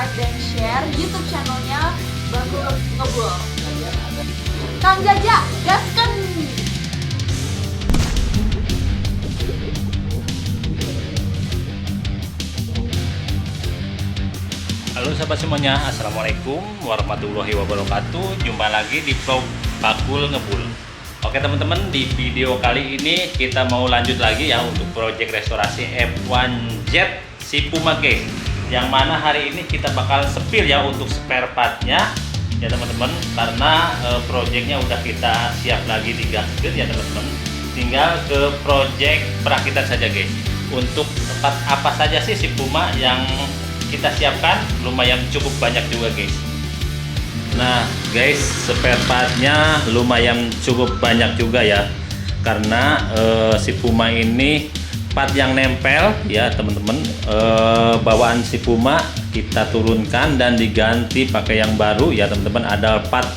like dan share YouTube channelnya Bakul Ngebul. Kang Jaja, gaskan! Halo sahabat semuanya, assalamualaikum warahmatullahi wabarakatuh. Jumpa lagi di vlog Bakul Ngebul. Oke teman-teman, di video kali ini kita mau lanjut lagi ya untuk proyek restorasi F1Z si Puma guys. Yang mana hari ini kita bakal spill ya untuk spare partnya ya teman-teman, karena proyeknya udah kita siap lagi digaskan ya teman-teman. Tinggal ke proyek perakitan saja guys. Untuk part apa saja sih si Puma yang kita siapkan, lumayan cukup banyak juga guys. Nah guys, spare partnya lumayan cukup banyak juga ya, karena si Puma ini part yang nempel ya teman-teman, bawaan si Puma kita turunkan dan diganti pakai yang baru ya teman-teman. Ada part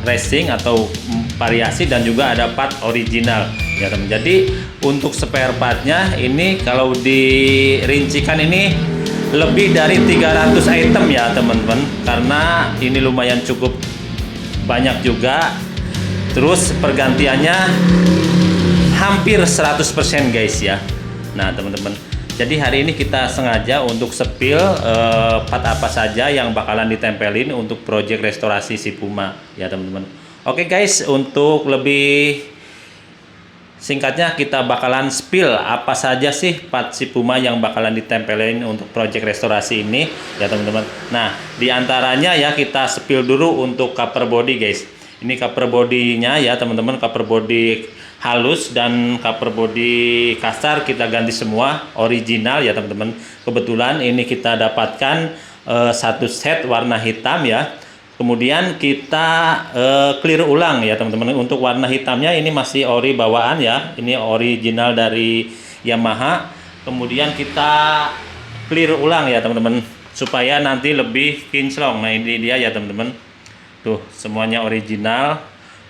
racing atau variasi dan juga ada part original ya teman. Jadi untuk spare partnya ini kalau dirincikan ini lebih dari 300 item ya teman-teman, karena ini lumayan cukup banyak juga. Terus pergantiannya hampir 100% guys ya. Nah teman-teman, jadi hari ini kita sengaja untuk spill part apa saja yang bakalan ditempelin untuk project restorasi si Puma ya teman-teman. Oke guys, untuk lebih singkatnya kita bakalan spill apa saja sih part si Puma yang bakalan ditempelin untuk project restorasi ini ya teman-teman. Nah diantaranya ya kita spill dulu untuk cover body guys. Ini cover bodinya ya teman-teman, cover body halus dan cover body kasar kita ganti semua original ya teman-teman. Kebetulan ini kita dapatkan satu set warna hitam ya. Kemudian kita clear ulang ya teman-teman. Untuk warna hitamnya ini masih ori bawaan ya. Ini original dari Yamaha. Kemudian kita clear ulang ya teman-teman, supaya nanti lebih kinclong. Nah ini dia ya teman-teman. Tuh semuanya original,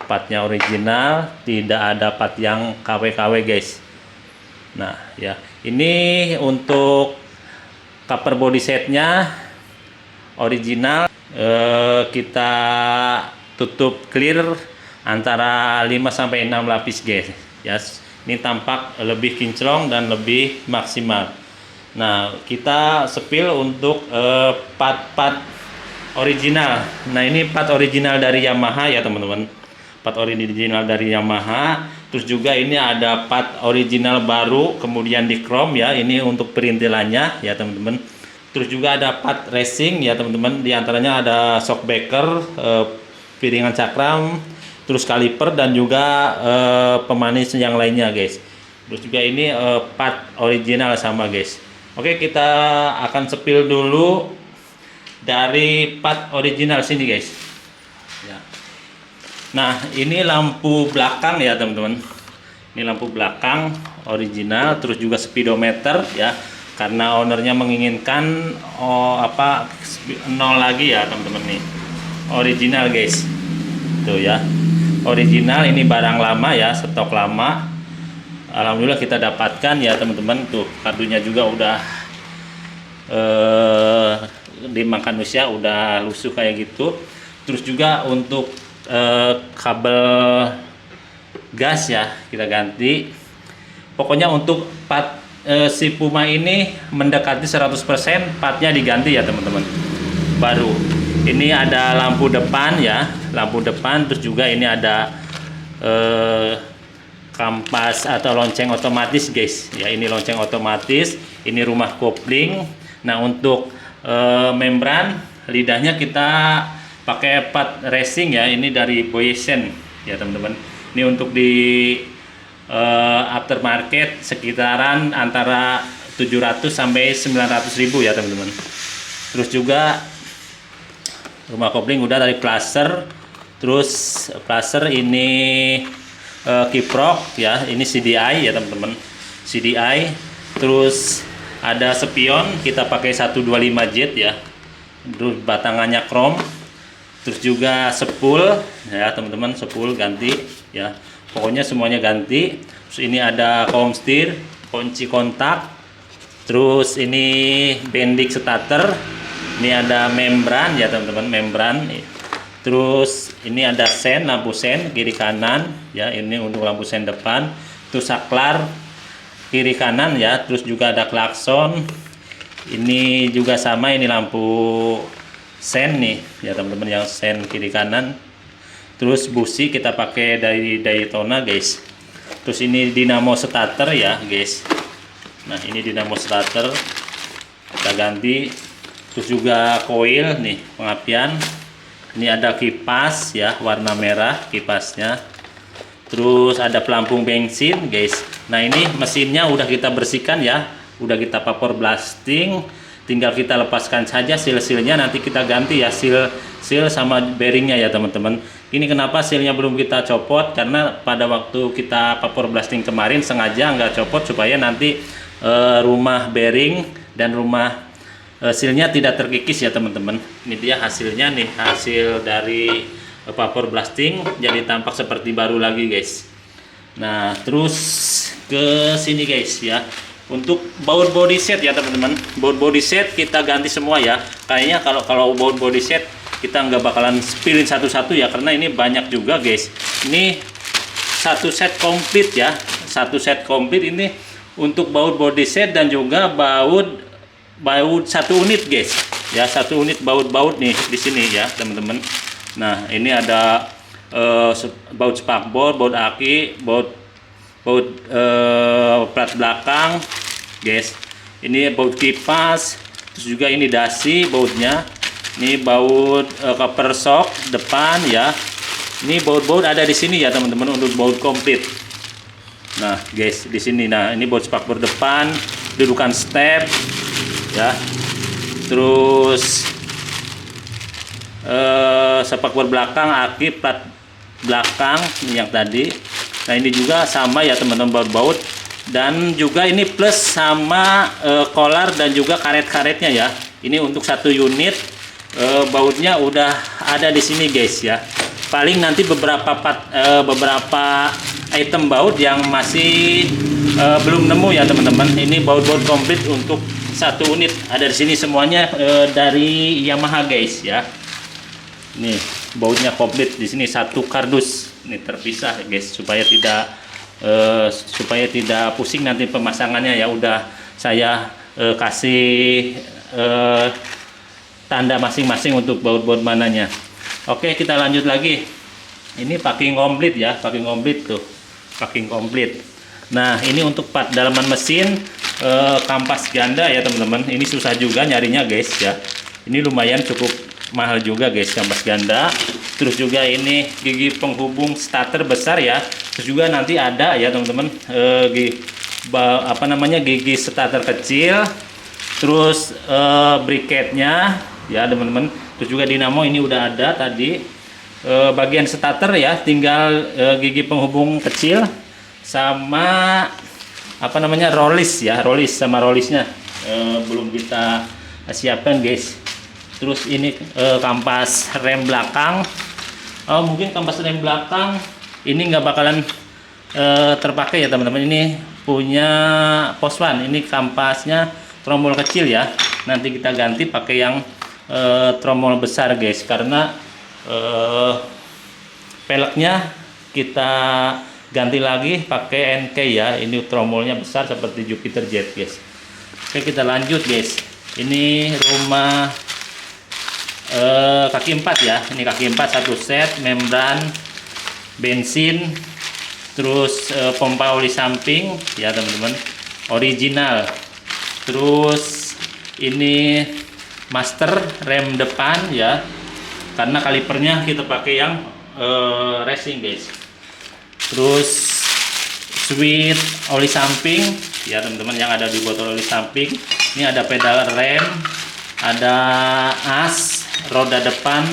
partnya original, tidak ada part yang KW-KW guys. Nah ya, ini untuk cover body setnya original. Kita tutup clear antara 5-6 lapis guys ya. Ini tampak lebih kinclong dan lebih maksimal. Nah kita spill untuk part-part original. Nah ini part original dari Yamaha ya teman-teman, part original dari Yamaha. Terus juga ini ada part original baru kemudian di chrome ya, ini untuk perintilannya ya teman-teman. Terus juga ada part racing ya teman-teman, diantaranya ada shockbreaker, piringan cakram, terus kaliper dan juga pemanis yang lainnya guys. Terus juga ini part original sama guys. Oke, kita akan spill dulu dari part original sini guys ya. Nah ini lampu belakang ya teman-teman, ini lampu belakang original. Terus juga speedometer ya, karena ownernya menginginkan nol lagi ya teman-teman. Nih original guys, tuh ya original. Ini barang lama ya, stok lama. Alhamdulillah kita dapatkan ya teman-teman. Tuh kartunya juga udah dimakan usia, udah lusuh kayak gitu. Terus juga untuk kabel gas ya kita ganti. Pokoknya untuk part si Puma ini mendekati 100% partnya diganti ya teman-teman, baru. Ini ada lampu depan ya, lampu depan. Terus juga ini ada kampas atau lonceng otomatis guys ya. Ini lonceng otomatis, ini rumah kopling. Nah untuk membran lidahnya kita pakai part racing ya, ini dari Boyesen ya teman-teman. Ini untuk di aftermarket sekitaran antara 700 sampai 900 ribu ya teman-teman. Terus juga rumah kopling udah dari plaster. Terus plaster ini kiprok ya, ini CDI ya teman-teman, CDI. Terus ada spion kita pakai 125 jet ya. Terus batangannya chrome. Terus juga spool ya teman-teman, spool ganti ya. Pokoknya semuanya ganti. Terus ini ada kaum setir, kunci kontak. Terus ini bendik starter Ini ada membran ya teman-teman, membran. Terus ini ada sen, lampu sen kiri kanan ya, ini untuk lampu sen depan. Terus saklar kiri kanan ya, terus juga ada klakson. Ini juga sama, ini lampu sen nih ya teman-teman, yang sen kiri kanan. Terus busi kita pakai dari Daytona guys. Terus ini dinamo starter ya guys. Nah ini dinamo starter kita ganti. Terus juga koil nih pengapian. Ini ada kipas ya, warna merah kipasnya. Terus ada pelampung bensin guys. Nah ini mesinnya udah kita bersihkan ya, udah kita vapor blasting. Tinggal kita lepaskan saja seal-sealnya, nanti kita ganti ya seal sama bearingnya ya teman-teman. Ini kenapa sealnya belum kita copot, karena pada waktu kita vapor blasting kemarin sengaja nggak copot supaya nanti rumah bearing dan rumah sealnya tidak terkikis ya teman-teman. Ini dia hasilnya nih, hasil dari vapor blasting, jadi tampak seperti baru lagi guys. Nah terus ke sini guys ya, untuk baut body set ya teman-teman, baut body set kita ganti semua ya. Kayaknya kalau baut body set kita nggak bakalan spillin satu-satu ya, karena ini banyak juga guys. Ini satu set komplit ya, satu set komplit ini untuk baut body set dan juga baut satu unit guys ya, satu unit baut nih di sini ya teman-teman. Nah ini ada baut spakbor, baut aki, baut plat belakang guys. Ini baut kipas, terus juga ini dasi bautnya. Ini baut cover shock depan ya. Ini baut ada di sini ya teman-teman, untuk baut komplit. Nah guys di sini, nah ini baut spakbor depan, dudukan step ya, terus spakbor belakang, aki plat belakang yang tadi. Nah ini juga sama ya teman-teman, baut-baut, dan juga ini plus sama kolar dan juga karet-karetnya ya. Ini untuk satu unit bautnya udah ada di sini guys ya. Paling nanti beberapa item baut yang masih belum nemu ya teman-teman. Ini baut-baut komplit untuk satu unit ada di sini semuanya dari Yamaha guys ya. Nih bautnya komplit di sini, satu kardus ini terpisah guys, supaya tidak pusing nanti pemasangannya ya. Udah saya kasih tanda masing-masing untuk baut-baut mananya. Oke kita lanjut lagi. Ini packing komplit ya, packing komplit tuh, packing komplit. Nah ini untuk part dalaman mesin, kampas ganda ya teman-teman. Ini susah juga nyarinya guys ya. Ini lumayan cukup mahal juga guys, kampas ganda. Terus juga ini gigi penghubung starter besar ya. Terus juga nanti ada ya teman-teman gigi starter kecil. Terus briketnya ya teman-teman. Terus juga dinamo ini udah ada tadi. Bagian starter ya, tinggal gigi penghubung kecil sama rollis ya, rollis sama rollisnya belum kita siapkan guys. Terus ini kampas rem belakang. Mungkin kampas rem belakang ini nggak bakalan terpakai ya teman-teman. Ini punya Poswan, ini kampasnya tromol kecil ya. Nanti kita ganti pakai yang tromol besar guys, karena peleknya kita ganti lagi pakai NK ya. Ini tromolnya besar seperti Jupiter Jet guys. Oke kita lanjut guys. Ini rumah kaki 4 ya. Ini kaki 4 satu set, membran, bensin, terus pompa oli samping ya teman-teman, original. Terus ini master rem depan ya, karena kalipernya kita pakai yang racing guys. Terus switch oli samping ya teman-teman, yang ada di botol oli samping. Ini ada pedal rem, ada as roda depan,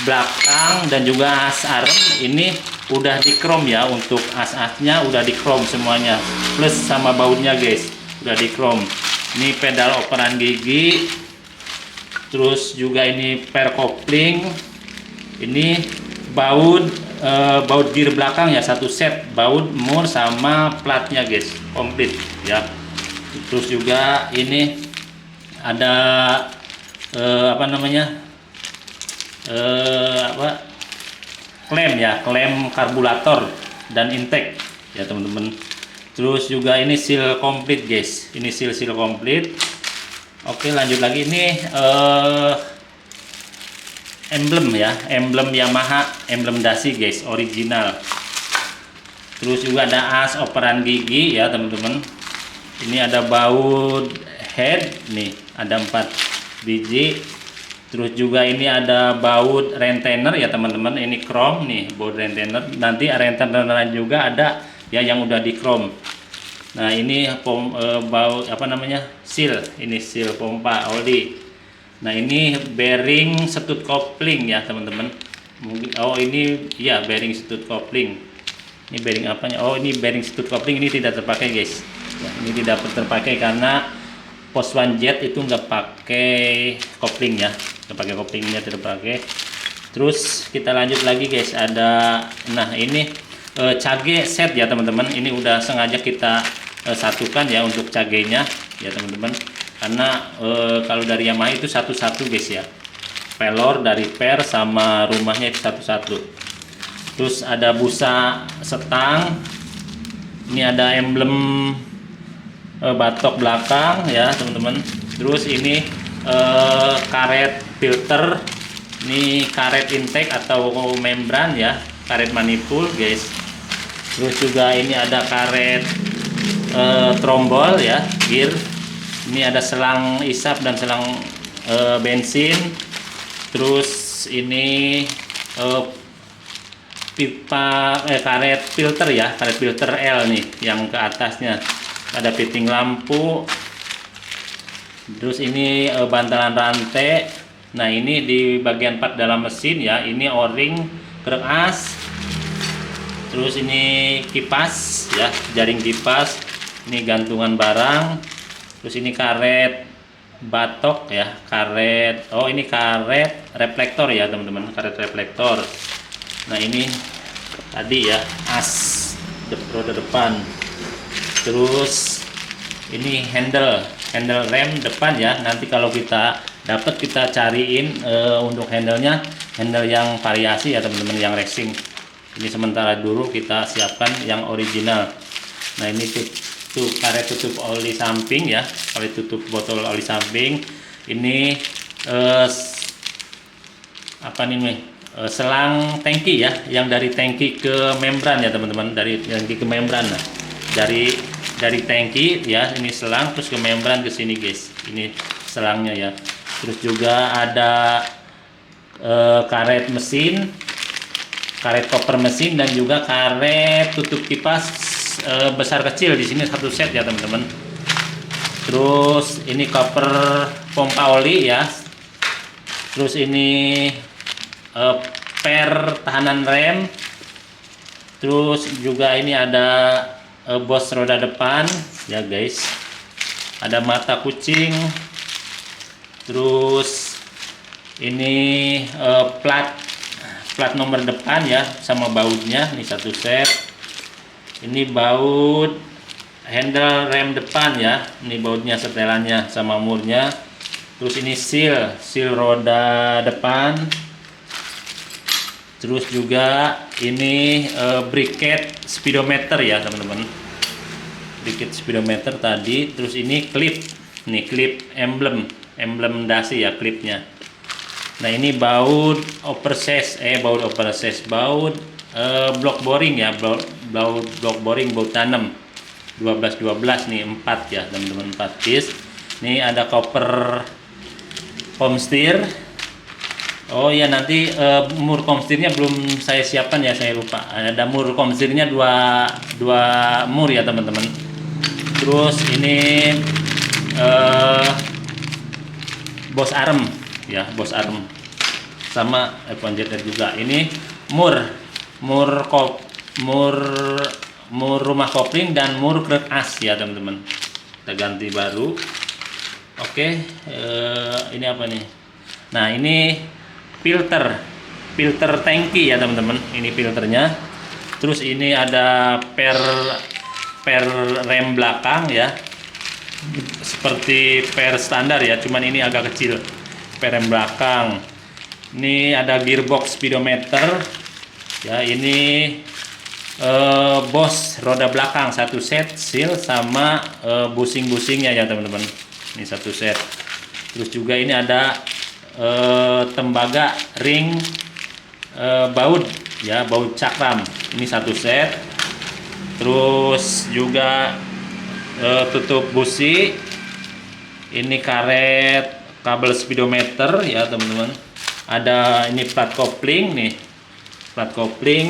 belakang, dan juga as arm. Ini udah di chrome ya, untuk as-asnya udah di chrome semuanya, plus sama bautnya guys udah di chrome. Ini pedal operan gigi. Terus juga ini per kopling. Ini baut gear belakang ya, satu set baut, mur sama platnya guys, komplit ya. Terus juga ini ada apa namanya, klem ya, klem karburator dan intake ya teman-teman. Terus juga ini seal komplit guys, ini seal komplit. Oke, lanjut lagi, ini emblem ya, emblem Yamaha, emblem dasi guys, original. Terus juga ada as operan gigi ya teman-teman. Ini ada baut head nih, ada 4 biji. Terus juga ini ada baut retainer ya teman-teman, ini chrome nih, baut retainer. Nanti retainer juga ada ya yang udah di chrome. Nah ini baut apa namanya, seal, ini seal pompa oli. Nah ini bearing setut kopling ya teman-teman. Mungkin ini ya bearing setut kopling. Ini bearing apanya? Oh ini bearing setut kopling, ini tidak terpakai guys. Ya, ini tidak terpakai karena Post One Jet itu nggak pakai kopling ya, nggak pakai koplingnya, tidak pakai. Terus kita lanjut lagi guys, ada nah ini cage set ya teman-teman. Ini udah sengaja kita satukan ya untuk cagenya ya teman-teman, karena kalau dari Yamaha itu satu-satu guys ya, pelor dari per sama rumahnya itu satu-satu. Terus ada busa setang, ini ada emblem batok belakang ya teman-teman. Terus ini karet filter, ini karet intake atau membran ya, karet manifold guys. Terus juga ini ada karet trombol ya, gear. Ini ada selang isap dan selang bensin. Terus ini pipa karet filter ya, karet filter L nih yang ke atasnya. Ada fitting lampu. Terus ini bantalan rantai. Nah ini di bagian part dalam mesin ya, ini o-ring, krek as. Terus ini kipas ya, jaring kipas. Ini gantungan barang. Terus ini karet batok ya, karet, oh ini karet reflektor ya teman-teman, karet reflektor. Nah ini tadi ya, as roda depan. Terus ini handle rem depan ya. Nanti kalau kita dapat, kita cariin untuk handlenya, handle yang variasi ya teman-teman, yang racing. Ini sementara dulu kita siapkan yang original. Nah ini tuh karet tutup oli samping ya, karet tutup botol oli samping. Ini apa nih, selang tangki ya, yang dari tangki ke membran ya teman-teman, dari tangki ke membran. Nah, dari tangki ya, ini selang, terus ke membran ke sini guys, ini selangnya ya. Terus juga ada karet mesin, karet koper mesin, dan juga karet tutup kipas besar kecil. Di sini satu set ya teman-teman. Terus ini koper pompa oli ya. Terus ini per tahanan rem. Terus juga ini ada bos roda depan ya guys. Ada mata kucing. Terus ini plat nomor depan ya, sama bautnya, ini satu set. Ini baut handle rem depan ya, ini bautnya, setelannya sama murnya. Terus ini seal roda depan. Terus juga ini bracket speedometer ya teman-teman, bracket speedometer tadi. Terus ini klip, nih klip emblem dasi ya, klipnya. Nah ini baut oversize, baut block boring ya, block boring, baut tanam 12 nih, 4 ya teman-teman, 4 piece. Ini ada koper komstir. Oh ya, nanti mur komstirnya belum saya siapkan ya, saya lupa. Ada mur komstirnya dua mur ya teman-teman. Terus ini bos arm ya, bos arm sama F1ZR juga. Ini mur rumah kopling dan mur krek as ya teman-teman, kita ganti baru. Oke, ini apa nih? Nah ini filter tangki ya teman-teman, ini filternya. Terus ini ada per rem belakang ya, seperti per standar ya, cuman ini agak kecil. rem belakang. Ini ada gearbox speedometer ya, ini bos roda belakang satu set, seal sama busing-busingnya ya teman-teman, ini satu set. Terus juga ini ada tembaga ring baut ya, baut cakram, ini satu set. Terus juga tutup busi, ini karet kabel speedometer ya teman-teman. Ada ini plat kopling nih, plat kopling.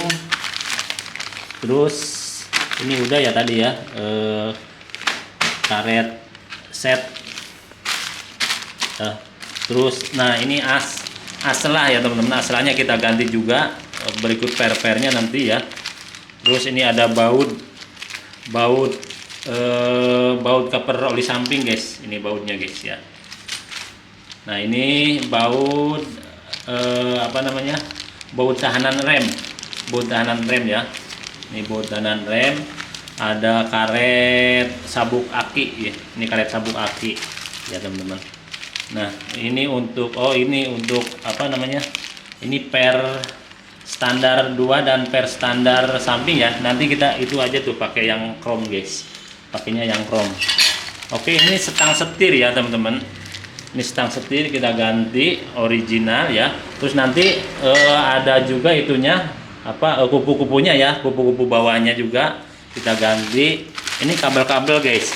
Terus ini udah ya tadi ya, karet set. Terus nah ini aslah ya teman-teman, aslahnya kita ganti juga, berikut per-pernya nanti ya. Terus ini ada baut cover oli samping guys, ini bautnya guys ya. Nah ini baut apa namanya, baut tahanan rem, ya. Ini baut tahanan rem. Ada karet sabuk aki ya, ini karet sabuk aki ya teman-teman. Nah ini untuk ini untuk apa namanya, ini per standar 2 dan per standar samping ya. Nanti kita itu aja tuh pakai yang chrome guys, pakainya yang chrome. Oke, ini stang setir ya teman-teman. Ini stang setir kita ganti original ya. Terus nanti ada juga itunya apa, kupu-kupunya ya, kupu-kupu bawahnya juga kita ganti. Ini kabel-kabel guys.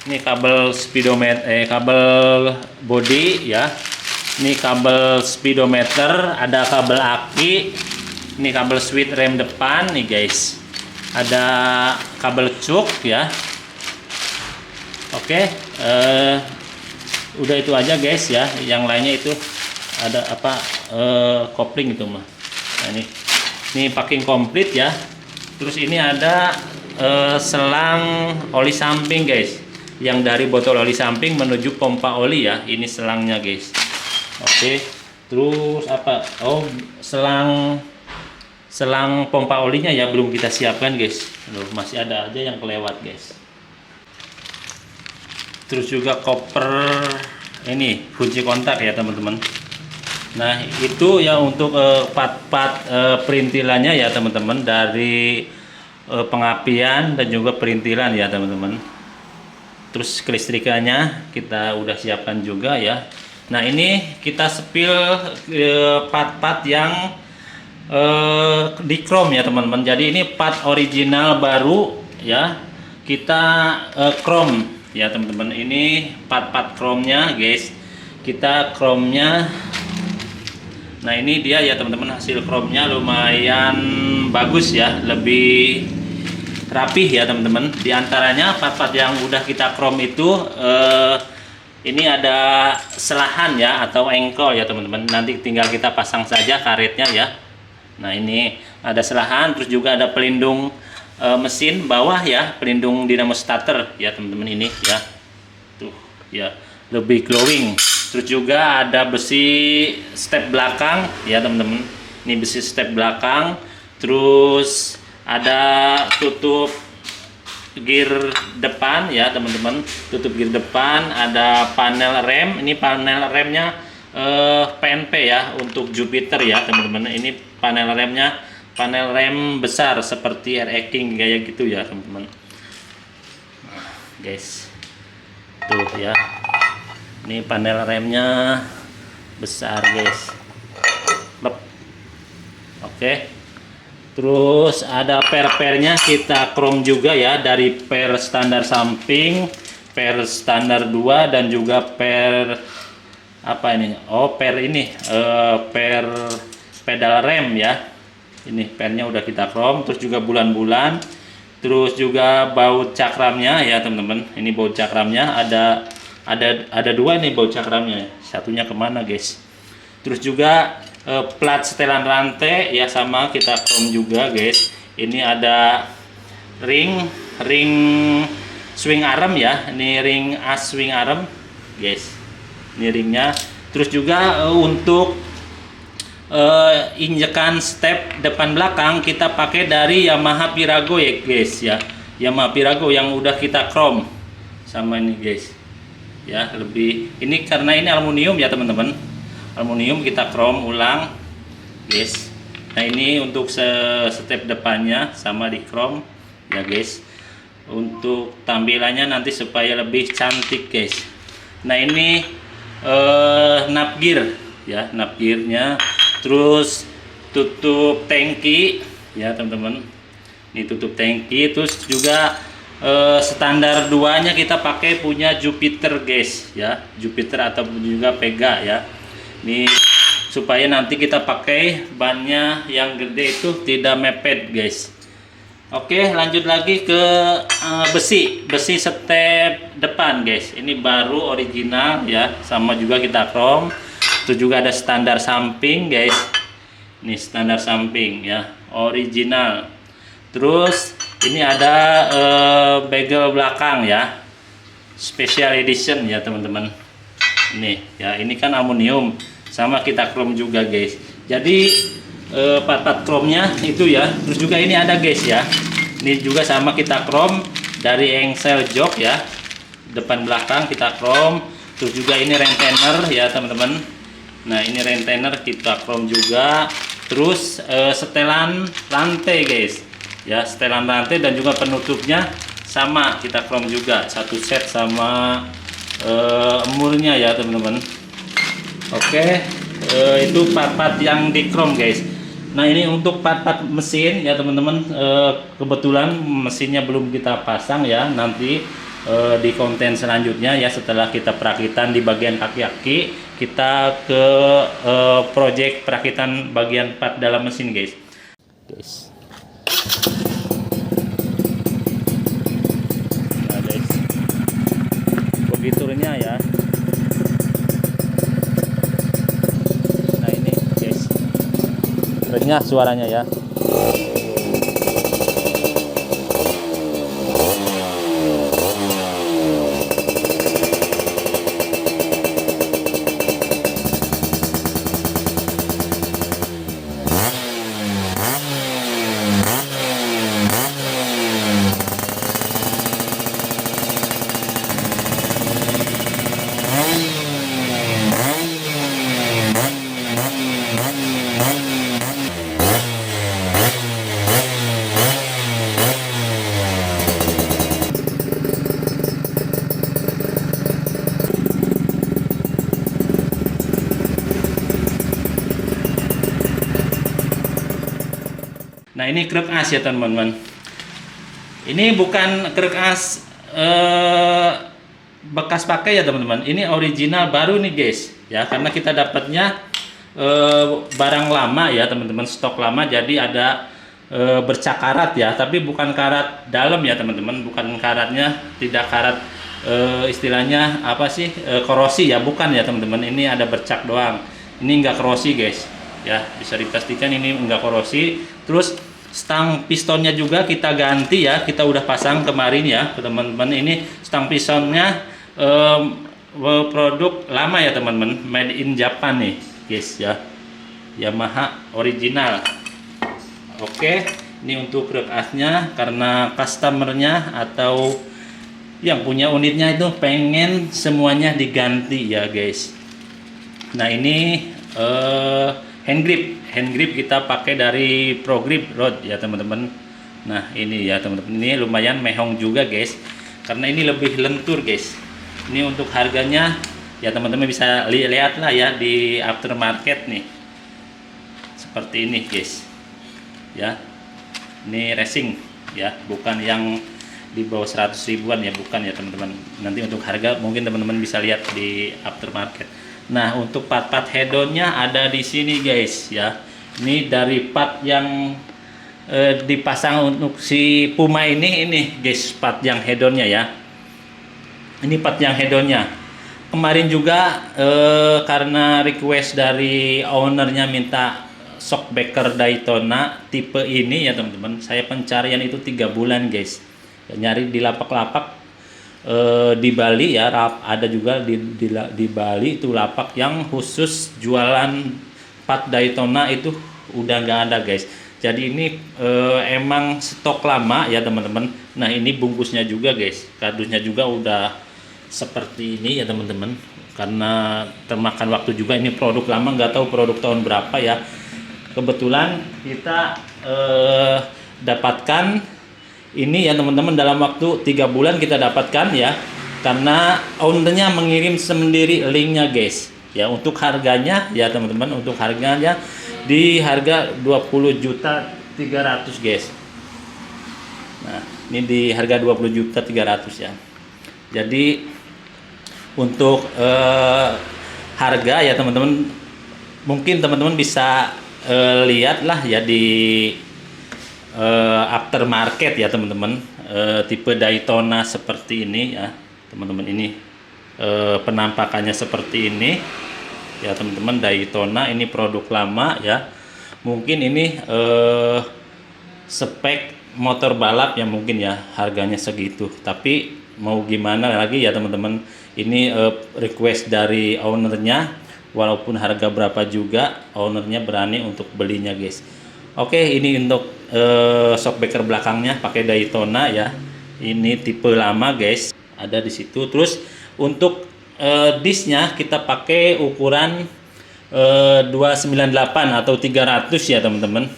Ini kabel speedometer, kabel body ya. Ini kabel speedometer, ada kabel aki. Ini kabel switch rem depan nih guys. Ada kabel cuk ya. Oke, udah itu aja guys ya. Yang lainnya itu ada apa, kopling itu mah. Nah, ini packing komplit ya. Terus ini ada selang oli samping guys, yang dari botol oli samping menuju pompa oli ya. Ini selangnya guys. Oke, terus apa, selang pompa olinya ya belum kita siapkan guys. Loh, masih ada aja yang kelewat guys. Terus juga koper ini kunci kontak ya teman-teman. Nah itu ya untuk part-part perintilannya ya teman-teman, dari pengapian dan juga perintilan ya teman-teman. Terus kelistrikannya kita udah siapkan juga ya. Nah ini kita spill part-part yang di chrome ya teman-teman. Jadi ini part original baru ya, kita chrome ya teman-teman. Ini part-part chrome-nya guys, kita chrome-nya. Nah ini dia ya teman-teman, hasil chrome-nya lumayan bagus ya, lebih rapih ya teman-teman. Di antaranya part-part yang udah kita chrome itu ini ada selahan ya, atau engkol ya teman-teman. Nanti tinggal kita pasang saja karetnya ya. Nah ini ada selahan, terus juga ada pelindung mesin bawah ya, pelindung dinamo starter ya teman-teman. Ini ya tuh ya, lebih glowing. Terus juga ada besi step belakang ya teman-teman, ini besi step belakang. Terus ada tutup gear depan ya teman-teman, tutup gear depan. Ada panel rem, ini panel remnya PNP ya, untuk Jupiter ya teman-teman. Ini panel remnya panel rem besar seperti RE King kayak gitu ya teman-teman. Nah, guys tuh ya, ini panel remnya besar guys. Oke, terus ada per-pernya kita chrome juga ya, dari per standar samping, per standar 2 dan juga per apa ini, per ini per pedal rem ya. Ini pennya udah kita chrome. Terus juga bulan-bulan, terus juga baut cakramnya ya teman-teman. Ini baut cakramnya ada dua nih baut cakramnya, satunya kemana guys. Terus juga plat setelan rantai ya, sama kita chrome juga guys. Ini ada ring swing arm ya, ini ring as swing arm guys, ini ringnya. Terus juga untuk injekan step depan belakang kita pakai dari Yamaha Pirago ya guys ya, Yamaha Pirago yang udah kita chrome sama ini guys ya. Lebih ini karena ini aluminium ya teman-teman, aluminium kita chrome ulang guys. Nah ini untuk step depannya sama di chrome ya guys, untuk tampilannya nanti supaya lebih cantik guys. Nah ini nap gear ya, nap gearnya, terus tutup tangki ya teman-teman, ini tutup tangki. Terus juga standar 2-nya kita pakai punya Jupiter guys ya, Jupiter atau juga Pega ya. Ini supaya nanti kita pakai bannya yang gede itu tidak mepet guys. Oke, lanjut lagi ke besi step depan guys. Ini baru original ya, sama juga kita chrome. Itu juga ada standar samping guys. Ini standar samping ya, original. Terus ini ada bagel belakang ya, special edition ya teman-teman. Ini ya, ini kan aluminium sama kita chrome juga guys. Jadi part-part chrome-nya itu ya. Terus juga ini ada guys ya, ini juga sama kita chrome dari engsel jok ya, depan belakang kita chrome. Terus juga ini retainer ya teman-teman. Nah ini retainer kita chrome juga. Terus setelan rantai guys ya, setelan rantai dan juga penutupnya sama kita chrome juga, satu set sama emurnya ya teman-teman. Oke, itu part-part yang di chrome guys. Nah ini untuk part-part mesin ya teman-teman, kebetulan mesinnya belum kita pasang ya, nanti di konten selanjutnya ya, setelah kita perakitan di bagian kaki-kaki, kita ke project perakitan bagian part dalam mesin guys. Nah guys, begiturnya ya. Nah ini guys, renyah suaranya ya. Nah ini krek as ya teman-teman. Ini bukan krek as bekas pakai ya teman-teman. Ini original baru nih guys ya, karena kita dapatnya barang lama ya teman-teman, stok lama. Jadi ada bercak karat ya, tapi bukan karat dalam ya teman-teman, bukan karatnya, tidak karat istilahnya apa sih, korosi ya, bukan ya teman-teman. Ini ada bercak doang. Ini enggak korosi guys ya, bisa dipastikan ini enggak korosi. Terus stang pistonnya juga kita ganti ya, kita udah pasang kemarin ya teman-teman. Ini stang pistonnya produk lama ya teman-teman, made in Japan nih guys ya, Yamaha original. Oke, ini untuk krek asnya, karena customernya atau yang punya unitnya itu pengen semuanya diganti ya guys. Nah ini hand grip kita pakai dari Pro Grip Rod ya teman-teman. Nah ini ya teman-teman, ini lumayan mehong juga guys, karena ini lebih lentur guys. Ini untuk harganya ya teman-teman bisa lihat lah ya di aftermarket nih, seperti ini guys ya. Ini racing ya, bukan yang di bawah 100 ribuan ya, bukan ya teman-teman. Nanti untuk harga mungkin teman-teman bisa lihat di aftermarket. Nah untuk part-part head-onnya ada di sini guys ya. Ini dari part yang dipasang untuk si Puma ini guys, part yang head-onnya ya. Ini part yang head-onnya. Kemarin juga karena request dari ownernya minta shockbreaker Daytona tipe ini ya teman-teman. Saya pencarian itu 3 bulan guys. Nyari di lapak-lapak di Bali ya, ada juga di Bali itu lapak yang khusus jualan part Daytona, itu udah nggak ada guys. Jadi ini emang stok lama ya teman-teman. Nah ini bungkusnya juga guys, kardusnya juga udah seperti ini ya teman-teman, karena termakan waktu juga. Ini produk lama, nggak tahu produk tahun berapa ya. Kebetulan kita dapatkan ini ya teman-teman, dalam waktu 3 bulan kita dapatkan ya, karena ownernya mengirim sendiri linknya guys ya. Untuk harganya ya teman-teman, untuk harganya di harga 20.300.000 guys. Nah ini di harga 20.300.000 ya. Jadi untuk harga ya teman-teman, mungkin teman-teman bisa lihat lah ya di aftermarket ya teman-teman, tipe Daytona seperti ini ya teman-teman. Ini penampakannya seperti ini ya teman-teman, Daytona. Ini produk lama ya, mungkin ini spek motor balap ya mungkin ya, harganya segitu. Tapi mau gimana lagi ya teman-teman, ini request dari ownernya, walaupun harga berapa juga ownernya berani untuk belinya guys. Oke, ini untuk shockbreaker belakangnya pakai Daytona ya, ini tipe lama guys, ada di situ. Terus untuk disknya kita pakai ukuran 298 atau 300 ya teman-teman,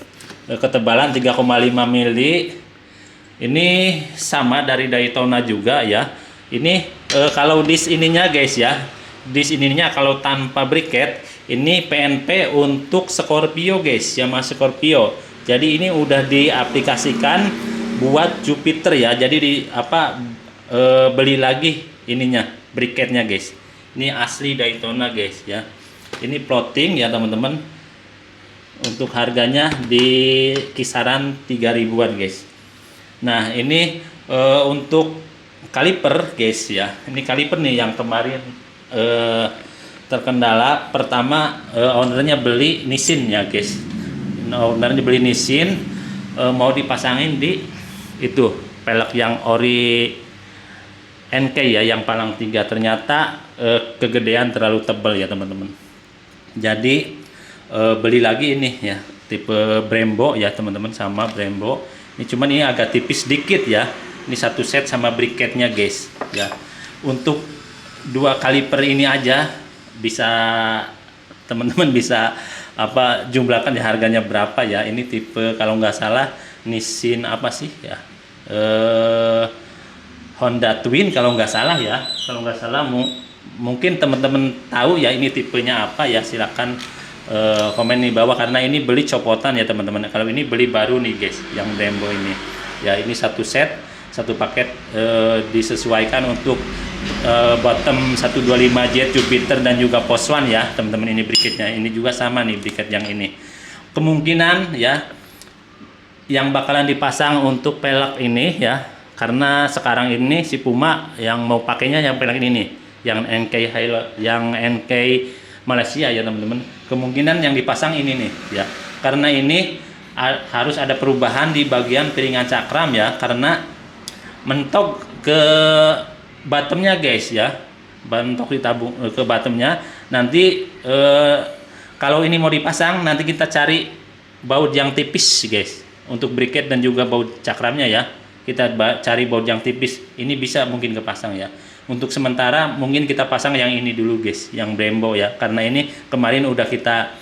ketebalan 3,5 mili. Ini sama dari Daytona juga ya. Ini kalau disk ininya guys ya, disk ininya kalau tanpa briket ini PNP untuk Scorpio guys, Yamaha Scorpio. Jadi ini udah diaplikasikan buat Jupiter ya. Jadi beli lagi ininya, briketnya guys. Ini asli Daytona guys ya. Ini floating ya teman-teman. Untuk harganya di kisaran 3.000-an guys. Nah ini untuk kaliper guys ya. Ini kaliper nih yang kemarin terkendala. Pertama ownernya beli Nissin ya guys. Ownernya beli Nissin, mau dipasangin di itu pelek yang ori NK ya, yang palang 3. Ternyata kegedean, terlalu tebal ya teman-teman. Jadi beli lagi ini ya, tipe Brembo ya teman-teman, sama Brembo. Ini cuman ini agak tipis dikit ya. Ini satu set sama briketnya guys ya. Untuk 2 kaliper ini aja bisa teman-teman bisa jumlahkan ya harganya berapa ya. Ini tipe kalau nggak salah Nissin apa sih ya, Honda Twin kalau nggak salah ya. Kalau nggak salah mungkin teman-teman tahu ya ini tipenya apa ya, silakan komen di bawah, karena ini beli copotan ya teman-teman. Kalau ini beli baru nih guys, yang Brembo ini ya. Ini satu set, satu paket, disesuaikan untuk bottom 125J Jupiter dan juga Post One ya teman-teman. Ini briketnya, ini juga sama nih briket yang ini. Kemungkinan ya yang bakalan dipasang untuk pelek ini ya, karena sekarang ini si Puma yang mau pakainya yang pelek ini nih, yang NK Malaysia ya teman-teman. Kemungkinan yang dipasang ini nih ya, karena ini harus ada perubahan di bagian piringan cakram ya, karena mentok ke bottomnya guys ya, mentok ditabung ke bottomnya. Nanti kalau ini mau dipasang, nanti kita cari baut yang tipis guys untuk briket dan juga baut cakramnya ya. Kita cari baut yang tipis, ini bisa mungkin kepasang ya. Untuk sementara mungkin kita pasang yang ini dulu guys, yang Brembo ya, karena ini kemarin udah kita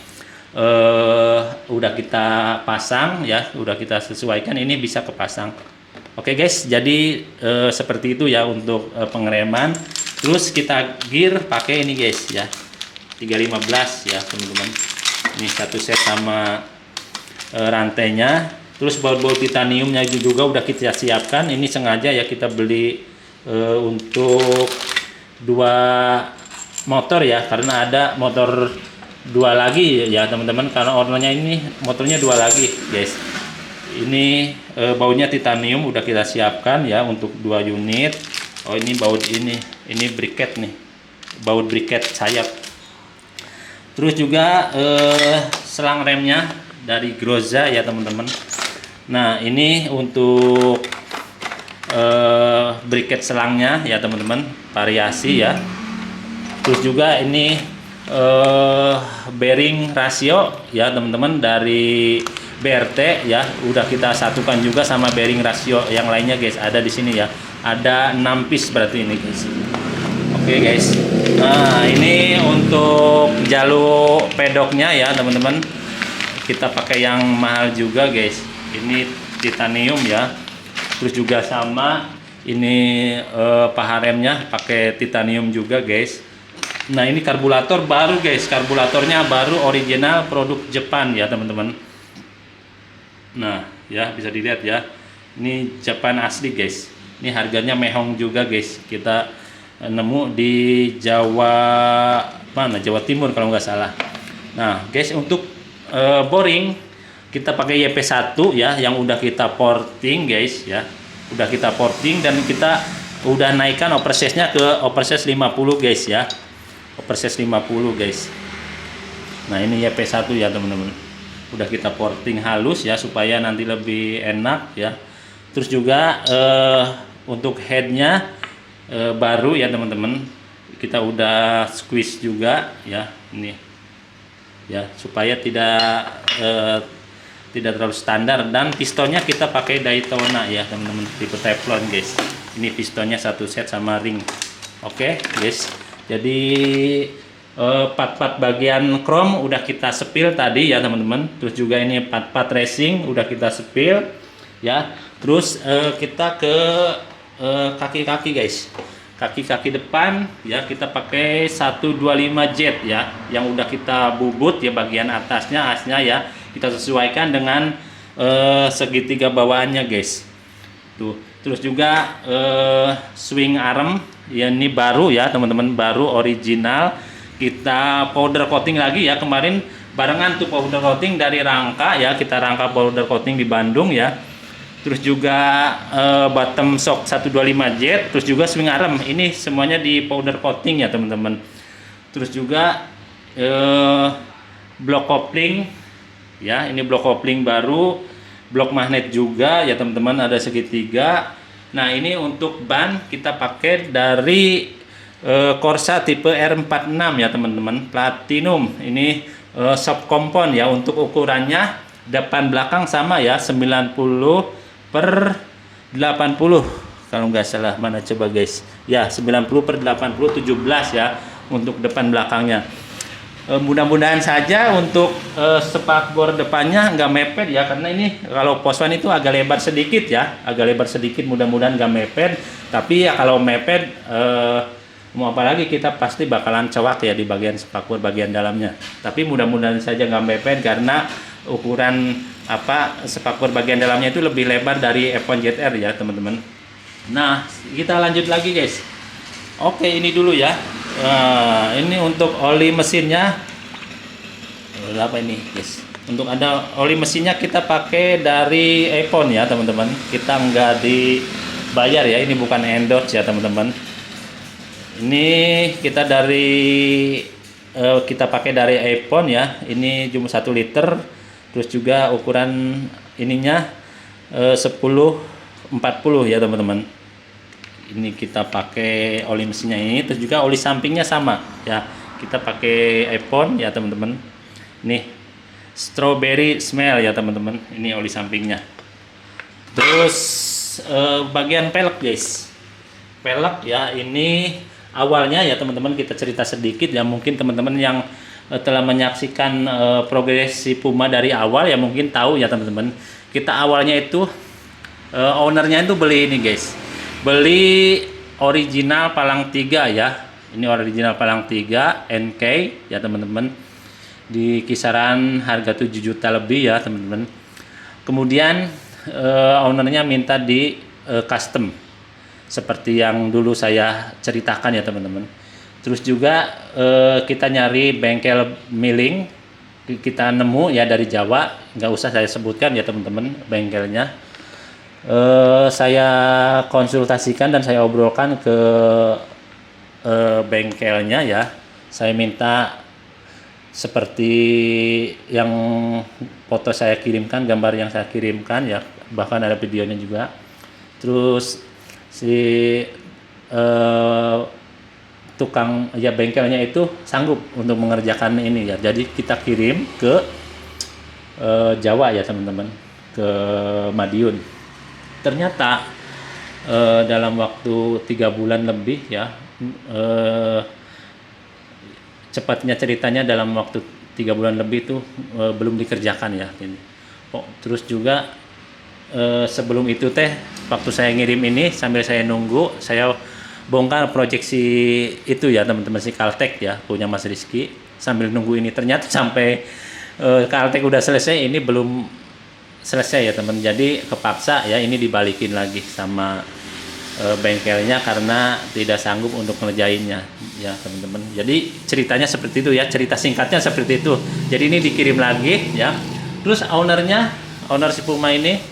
pasang ya, udah kita sesuaikan, ini bisa kepasang. Oke guys, jadi seperti itu ya untuk pengereman. Terus kita gear pakai ini guys ya, 315 ya teman-teman. Ini satu set sama rantainya. Terus baut-baut titaniumnya juga udah kita siapkan. Ini sengaja ya kita beli untuk 2 motor ya, karena ada motor 2 lagi ya teman-teman, karena ownernya ini motornya 2 lagi guys. Ini bautnya titanium udah kita siapkan ya untuk 2 unit. Oh ini baut ini briket nih, baut briket sayap. Terus juga selang remnya dari Groza ya teman-teman. Nah ini untuk briket selangnya ya teman-teman, variasi ya. Terus juga ini bearing rasio ya teman-teman, dari BRT ya, udah kita satukan juga sama bearing rasio yang lainnya guys, ada di sini ya. Ada 6 piece berarti ini guys. Oke guys, nah ini untuk jalur pedoknya ya teman-teman, kita pakai yang mahal juga guys, ini titanium ya. Terus juga sama ini paha remnya pakai titanium juga guys. Nah ini karburator baru guys, karburatornya baru original produk Jepang ya teman-teman. Nah ya bisa dilihat ya, ini Jepang asli guys. Ini harganya mehong juga guys, kita nemu di Jawa mana, Jawa Timur kalau nggak salah. Nah guys, untuk boring kita pakai YP1 ya, yang udah kita porting guys ya, udah kita porting dan kita udah naikkan oversize-nya ke oversize 50 guys ya, oversize 50 guys. Nah ini YP1 ya teman-teman, udah kita porting halus ya supaya nanti lebih enak ya. Terus juga untuk headnya baru ya teman-teman, kita udah squeeze juga ya, ini ya supaya tidak terlalu standar. Dan pistonnya kita pakai Daytona ya teman-teman, tipe teflon guys. Ini pistonnya satu set sama ring. Oke guys, jadi part-part bagian chrome udah kita sepil tadi ya teman-teman. Terus juga ini part-part racing udah kita sepil ya. Terus kita ke kaki-kaki guys, kaki-kaki depan ya kita pakai 125 jet ya, yang udah kita bubut ya bagian atasnya, asnya ya kita sesuaikan dengan segitiga bawaannya guys tuh. Terus juga swing arm ya, ini baru ya teman-teman, baru original, kita powder coating lagi ya, kemarin barengan tuh powder coating dari Rangka ya, kita Rangka powder coating di Bandung ya. Terus juga bottom shock 125 jet, terus juga swing arm, ini semuanya di powder coating ya teman-teman. Terus juga block kopling ya, ini block kopling baru, blok magnet juga ya teman-teman, ada segitiga. Nah ini untuk ban kita pakai dari Corsa tipe R46 ya teman-teman, platinum. Ini soft compound ya, untuk ukurannya depan belakang sama ya, 90/80 kalau nggak salah, mana coba guys ya, 90/80 17 ya untuk depan belakangnya. Mudah-mudahan saja untuk spakbor depannya nggak mepet ya, karena ini kalau poswan itu agak lebar sedikit ya, agak lebar sedikit, mudah-mudahan nggak mepet. Tapi ya kalau mepet mau apa lagi, kita pasti bakalan cowak ya di bagian spakbor bagian dalamnya. Tapi mudah-mudahan saja nggak mepet, karena ukuran spakbor bagian dalamnya itu lebih lebar dari F1 ZR ya teman-teman. Nah kita lanjut lagi guys. Oke ini dulu ya. Ini untuk oli mesinnya apa ini guys, untuk ada oli mesinnya kita pakai dari Epon ya teman-teman, kita nggak dibayar ya, ini bukan endorse ya teman-teman. Ini kita pakai dari Epon ya, ini cuma 1 liter. Terus juga ukuran ininya 10/40 ya teman-teman. Ini kita pakai oli mesinnya ini. Terus juga oli sampingnya sama ya, kita pakai Epon ya teman-teman. Nih strawberry smell ya teman-teman, ini oli sampingnya. Terus bagian pelek guys, pelek ya, ini awalnya ya teman-teman kita cerita sedikit ya, mungkin teman-teman yang telah menyaksikan progresi Puma dari awal ya mungkin tahu ya teman-teman. Kita awalnya itu ownernya itu beli ini guys, beli original Palang 3 ya, ini original Palang 3 NK ya teman-teman, di kisaran harga 7 juta lebih ya teman-teman. Kemudian ownernya minta di custom seperti yang dulu saya ceritakan ya teman-teman. Terus juga kita nyari bengkel milling, kita nemu ya dari Jawa, nggak usah saya sebutkan ya teman-teman bengkelnya. Saya konsultasikan dan saya obrolkan ke bengkelnya ya. Saya minta seperti yang foto saya kirimkan, gambar yang saya kirimkan ya, bahkan ada videonya juga. Terus si tukang ya bengkelnya itu sanggup untuk mengerjakan ini ya, jadi kita kirim ke Jawa ya teman-teman, ke Madiun. Ternyata dalam waktu 3 bulan lebih ya, cepatnya ceritanya dalam waktu 3 bulan lebih tuh belum dikerjakan ya. Terus juga sebelum itu teh waktu saya ngirim ini sambil saya nunggu, saya bongkar proyeksi itu ya teman-teman, si Caltech ya punya Mas Rizky. Sambil nunggu ini ternyata sampai Caltech udah selesai, ini belum selesai ya teman. Jadi kepaksa ya ini dibalikin lagi sama bengkelnya karena tidak sanggup untuk ngerjainnya ya teman-teman. Jadi ceritanya seperti itu ya, cerita singkatnya seperti itu. Jadi ini dikirim lagi ya. Terus owner si Puma ini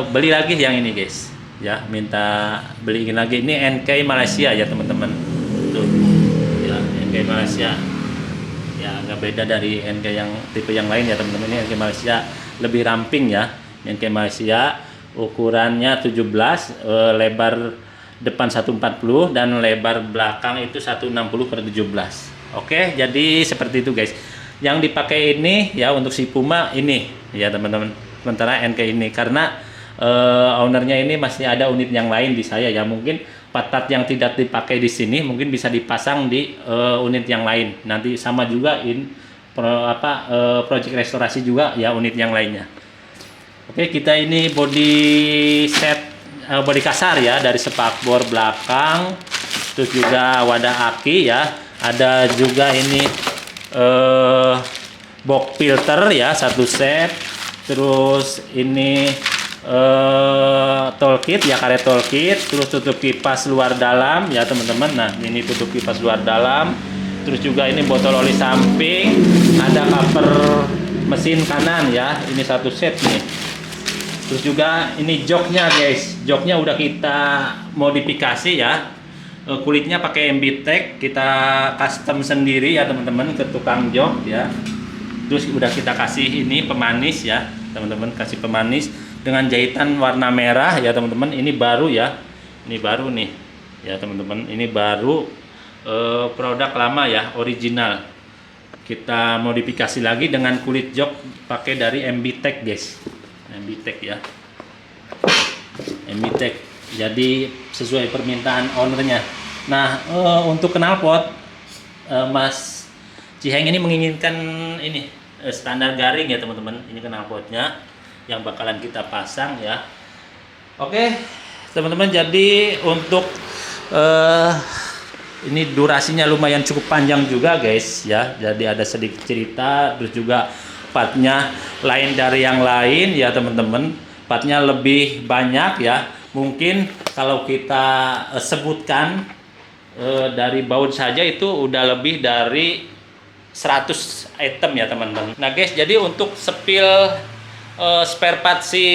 beli lagi yang ini guys ya, minta beliin lagi. Ini NK Malaysia ya teman-teman, tuh ya NK Malaysia ya, nggak beda dari NK yang tipe yang lain ya teman-teman. Ini NK Malaysia lebih ramping ya, NK Malaysia ukurannya 17, lebar depan 140 dan lebar belakang itu 160/17. Oke, jadi seperti itu guys. Yang dipakai ini ya untuk si Puma ini ya teman-teman. Sementara NK ini karena ownernya ini masih ada unit yang lain di saya ya. Mungkin part-part yang tidak dipakai di sini mungkin bisa dipasang di unit yang lain. Nanti sama juga project restorasi juga ya unit yang lainnya. Oke, kita ini body set body kasar ya, dari spakbor belakang, terus juga wadah aki ya. Ada juga ini box filter ya, satu set. Terus ini toolkit ya, karet toolkit. Terus tutup kipas luar dalam ya teman-teman. Nah ini tutup kipas luar dalam. Terus juga ini botol oli samping. Ada cover mesin kanan ya, ini satu set nih. Terus juga ini joknya guys, joknya udah kita modifikasi ya, kulitnya pakai MBTech, kita custom sendiri ya teman-teman ke tukang jok ya. Terus udah kita kasih ini pemanis ya teman-teman, kasih pemanis dengan jahitan warna merah ya teman-teman. Ini baru ya, ini baru nih ya teman-teman, ini baru produk lama ya, original. Kita modifikasi lagi dengan kulit jok pakai dari MBTech guys, MBTech ya, MBTech. Jadi sesuai permintaan ownernya. Nah untuk knalpot Mas Ciheng ini menginginkan ini standar garing ya teman-teman. Ini knalpotnya yang bakalan kita pasang ya. Oke teman-teman, jadi untuk ini durasinya lumayan cukup panjang juga guys ya. Jadi ada sedikit cerita, terus juga partnya lain dari yang lain ya teman-teman. Partnya lebih banyak ya. Mungkin kalau kita sebutkan dari baut saja itu udah lebih dari 100 item ya teman-teman. Nah guys, jadi untuk spill spare part si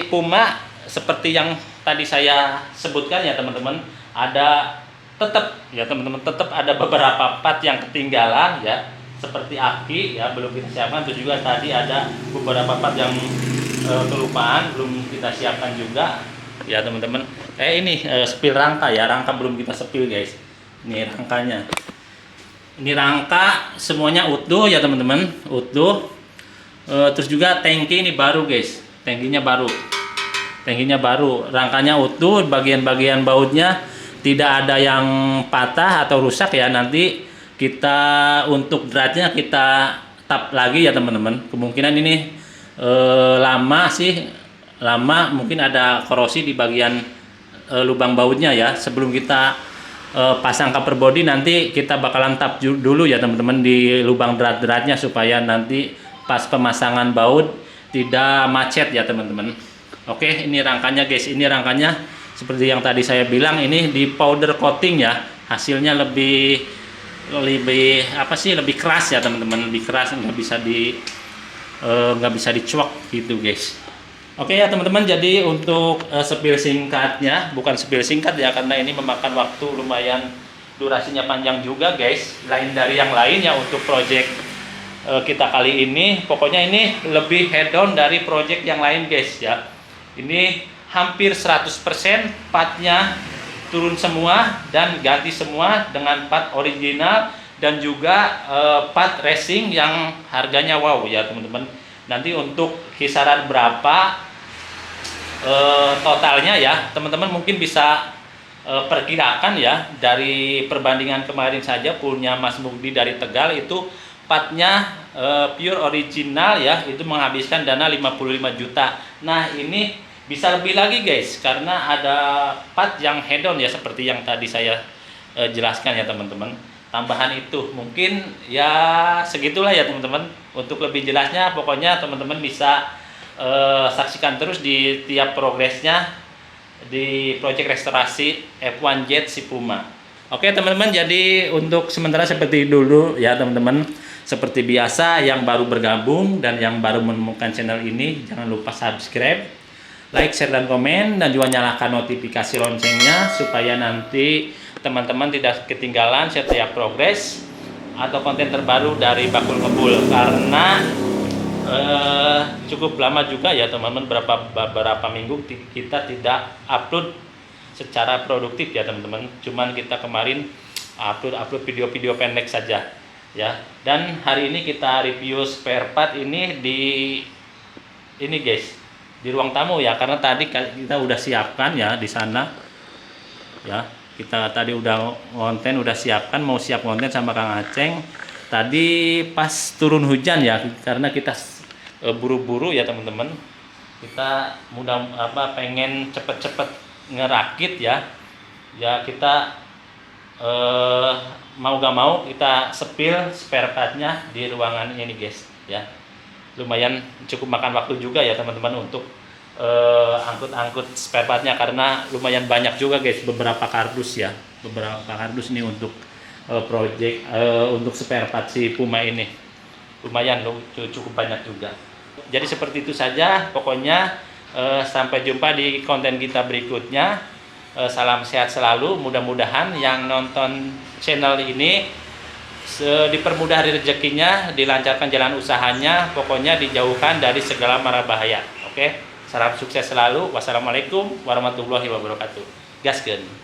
Puma seperti yang tadi saya sebutkan ya teman-teman, ada tetap ya teman-teman, tetap ada beberapa part yang ketinggalan ya, seperti aki ya belum kita siapkan. Terus juga tadi ada beberapa part yang kelupaan belum kita siapkan juga ya teman-teman. Ini spill rangka ya, rangka belum kita spill guys. Ini rangkanya, ini rangka semuanya utuh ya teman-teman, utuh. Terus juga tangki ini baru guys, tangkinya baru, rangkanya utuh, bagian-bagian bautnya tidak ada yang patah atau rusak ya. Nanti kita untuk dratnya kita tap lagi ya teman-teman. Kemungkinan ini lama mungkin ada korosi di bagian lubang bautnya ya. Sebelum kita pasang cover body nanti kita bakalan tap dulu ya teman-teman di lubang drat-dratnya supaya nanti pas pemasangan baut tidak macet ya teman-teman. Oke, ini rangkanya guys, ini rangkanya seperti yang tadi saya bilang, ini di powder coating ya, hasilnya lebih lebih keras ya teman-teman, lebih keras, nggak bisa dicuak gitu guys. Oke ya teman-teman, jadi untuk spill singkatnya, bukan spill singkat ya karena ini memakan waktu lumayan, durasinya panjang juga guys, lain dari yang lain ya untuk project kita kali ini. Pokoknya ini lebih head on dari project yang lain guys ya. Ini hampir 100% partnya turun semua dan ganti semua dengan part original dan juga part racing yang harganya wow ya teman-teman. Nanti untuk kisaran berapa totalnya ya teman-teman mungkin bisa perkirakan ya, dari perbandingan kemarin saja punya Mas Mugdi dari Tegal itu partnya pure original ya, itu menghabiskan dana 55 juta. Nah ini bisa lebih lagi guys, karena ada part yang head on ya, seperti yang tadi saya jelaskan ya teman-teman. Tambahan itu mungkin ya segitulah ya teman-teman. Untuk lebih jelasnya pokoknya teman-teman bisa saksikan terus di tiap progresnya di proyek restorasi F1 Jet si Puma. Oke teman-teman, jadi untuk sementara seperti dulu ya teman-teman. Seperti biasa, yang baru bergabung dan yang baru menemukan channel ini, jangan lupa subscribe, like, share, dan komen, dan juga nyalakan notifikasi loncengnya supaya nanti teman-teman tidak ketinggalan setiap progres atau konten terbaru dari Bakul Ngebul. Karena cukup lama juga ya teman-teman, beberapa minggu kita tidak upload secara produktif ya teman-teman. Cuman kita kemarin upload video-video pendek saja ya. Dan hari ini kita review spare part ini ini guys, di ruang tamu ya, karena tadi kita udah siapkan ya di sana ya. Kita tadi udah siapkan, mau siap konten sama Kang Aceng. Tadi pas turun hujan ya, karena kita buru-buru ya teman-teman. Kita pengen cepet-cepet ngerakit ya. Ya kita mau gak mau kita sepil spare partnya di ruangan ini guys ya. Lumayan cukup makan waktu juga ya teman-teman untuk angkut spare partnya, karena lumayan banyak juga guys, beberapa kardus nih untuk project untuk spare part si Puma ini. Lumayan cukup banyak juga. Jadi seperti itu saja pokoknya. Sampai jumpa di konten kita berikutnya. Salam sehat selalu, mudah-mudahan yang nonton channel ini dipermudah rezekinya, dilancarkan jalan usahanya, pokoknya dijauhkan dari segala mara bahaya. Oke? Salam sukses selalu. Wassalamualaikum warahmatullahi wabarakatuh. Gaskeun.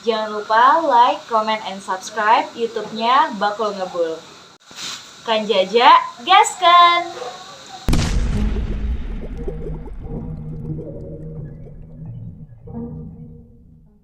Jangan lupa like, comment, and subscribe YouTube-nya Bakul Ngebul. Kang Jaja, gaskan!